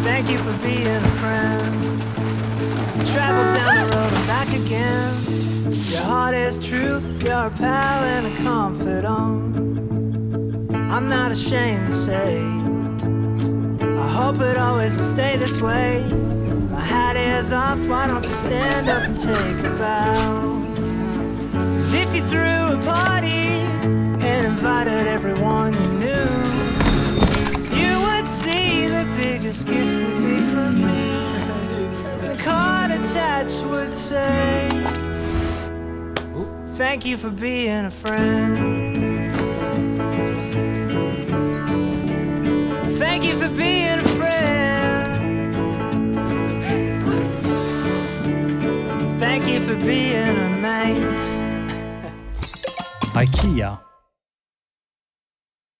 Thank you for being a friend. Travel down the road and back again. Your heart is true, you're a pal and a confidant. I'm not ashamed to say, I hope it always will stay this way. My hat is off, why don't you stand up and take a bow? And if you threw a party and invited everyone you knew, you would see the biggest gift would be from me. The card attached would say, thank you for being a friend. Thank you for being a friend. Thank you for being a mate. IKEA